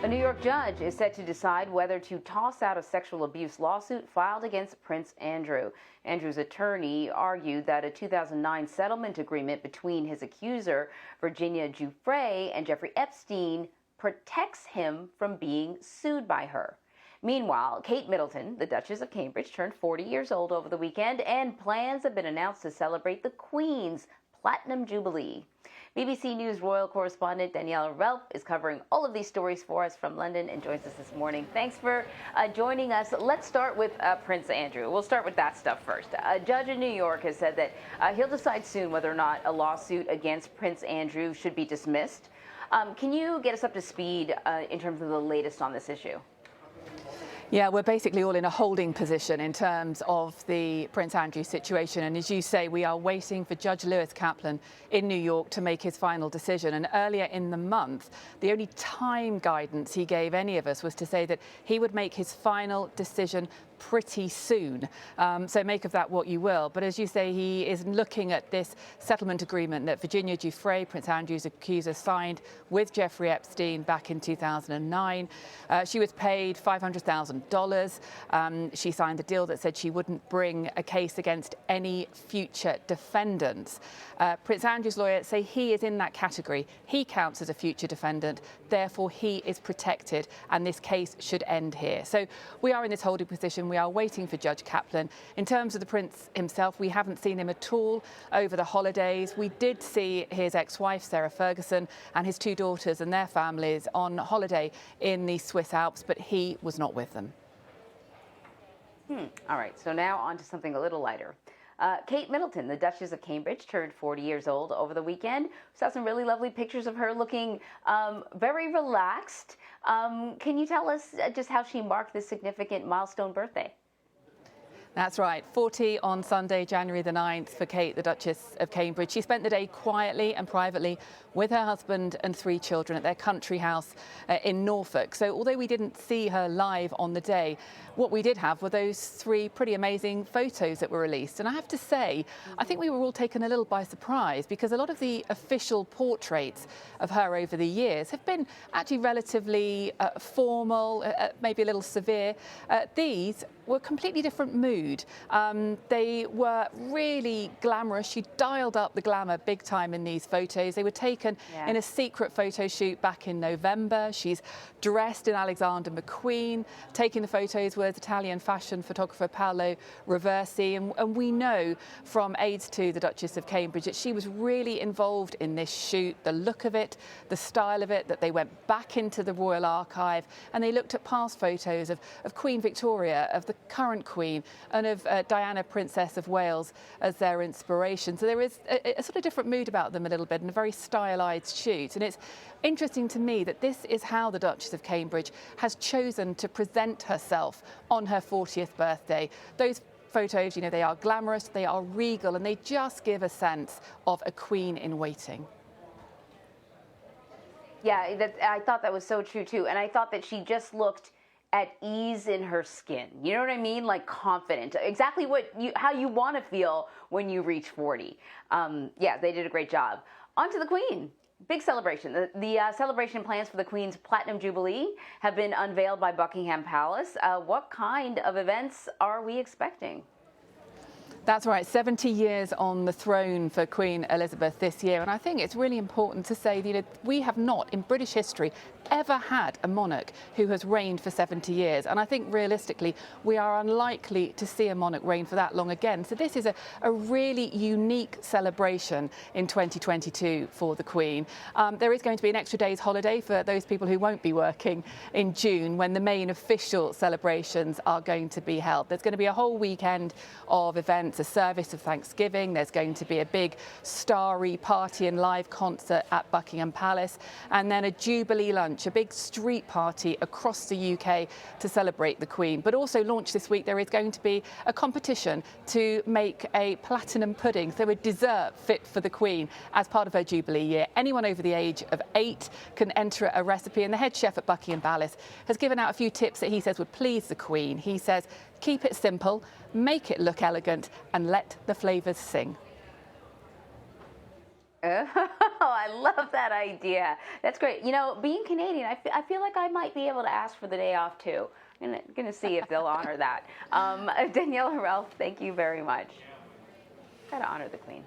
A New York judge is set to decide whether to toss out a sexual abuse lawsuit filed against Prince Andrew. Andrew's attorney argued that a 2009 settlement agreement between his accuser, Virginia Giuffre, and Jeffrey Epstein protects him from being sued by her. Meanwhile, Kate Middleton, the Duchess of Cambridge, turned 40 years old over the weekend, and plans have been announced to celebrate the Queen's Platinum Jubilee. BBC News royal correspondent Daniela Relph is covering all of these stories for us from London and joins us this morning. Thanks for joining us. Let's start with Prince Andrew. We'll start with that stuff first. A judge in New York has said that he'll decide soon whether or not a lawsuit against Prince Andrew should be dismissed. Can you get us up to speed in terms of the latest on this issue? Yeah, we're basically all in a holding position in terms of the Prince Andrew situation. And as you say, we are waiting for Judge Lewis Kaplan in New York to make his final decision. And earlier in the month, the only time guidance he gave any of us was to say that he would make his final decision pretty soon. So make of that what you will. But as you say, he is looking at this settlement agreement that Virginia Giuffre, Prince Andrew's accuser, signed with Jeffrey Epstein back in 2009. She was paid $500,000. She signed a deal that said she wouldn't bring a case against any future defendants. Prince Andrew's lawyers say he is in that category. He counts as a future defendant. Therefore, he is protected, and this case should end here. So we are in this holding position. We are waiting for Judge Kaplan. In terms of the Prince himself, we haven't seen him at all over the holidays. We did see his ex-wife, Sarah Ferguson, and his two daughters and their families on holiday in the Swiss Alps, but he was not with them. All right, so now on to something a little lighter. Kate Middleton, the Duchess of Cambridge, turned 40 years old over the weekend. We saw some really lovely pictures of her looking very relaxed. Can you tell us just how she marked this significant milestone birthday? That's right, 40 on Sunday, January the 9th for Kate, the Duchess of Cambridge. She spent the day quietly and privately with her husband and three children at their country house in Norfolk. So although we didn't see her live on the day, what we did have were those three pretty amazing photos that were released. And I have to say, I think we were all taken a little by surprise because a lot of the official portraits of her over the years have been actually relatively formal, maybe a little severe. These were a completely different mood. They were really glamorous. She dialed up the glamour big time in these photos. They were taken in a secret photo shoot back in November. She's dressed in Alexander McQueen. Taking the photos was Italian fashion photographer Paolo Roversi. And we know from aides to the Duchess of Cambridge that she was really involved in this shoot, the look of it, the style of it, that they went back into the Royal Archive and they looked at past photos of Queen Victoria, of the current Queen, and of Diana, Princess of Wales, as their inspiration. So there is a sort of different mood about them a little bit and a very stylized shoot. And it's interesting to me that this is how the Duchess of Cambridge has chosen to present herself on her 40th birthday. Those photos, you know, they are glamorous, they are regal, and they just give a sense of a queen in waiting. Yeah, I thought that was so true too. And I thought that she just looked at ease in her skin. You know what I mean? Like confident. Exactly how you want to feel when you reach 40. Yeah, they did a great job. On to the Queen. Big celebration. The celebration plans for the Queen's Platinum Jubilee have been unveiled by Buckingham Palace. What kind of events are we expecting? That's right, 70 years on the throne for Queen Elizabeth this year. And I think it's really important to say that we have not, in British history, ever had a monarch who has reigned for 70 years. And I think realistically, we are unlikely to see a monarch reign for that long again. So this is a really unique celebration in 2022 for the Queen. There is going to be an extra day's holiday for those people who won't be working in June when the main official celebrations are going to be held. There's going to be a whole weekend of events, a service of Thanksgiving. There's going to be a big starry party and live concert at Buckingham Palace, and then a Jubilee lunch, a big street party across the UK to celebrate the Queen. But also launched this week, there is going to be a competition to make a platinum pudding, so a dessert fit for the Queen as part of her Jubilee year. Anyone over the age of 8 can enter a recipe, and the head chef at Buckingham Palace has given out a few tips that he says would please the Queen. He says, keep it simple, make it look elegant, and let the flavours sing. I love that idea. That's great. You know, being Canadian, I feel like I might be able to ask for the day off too. I'm going to see if they'll honor that. Daniela Relph, thank you very much. Got to honor the Queen.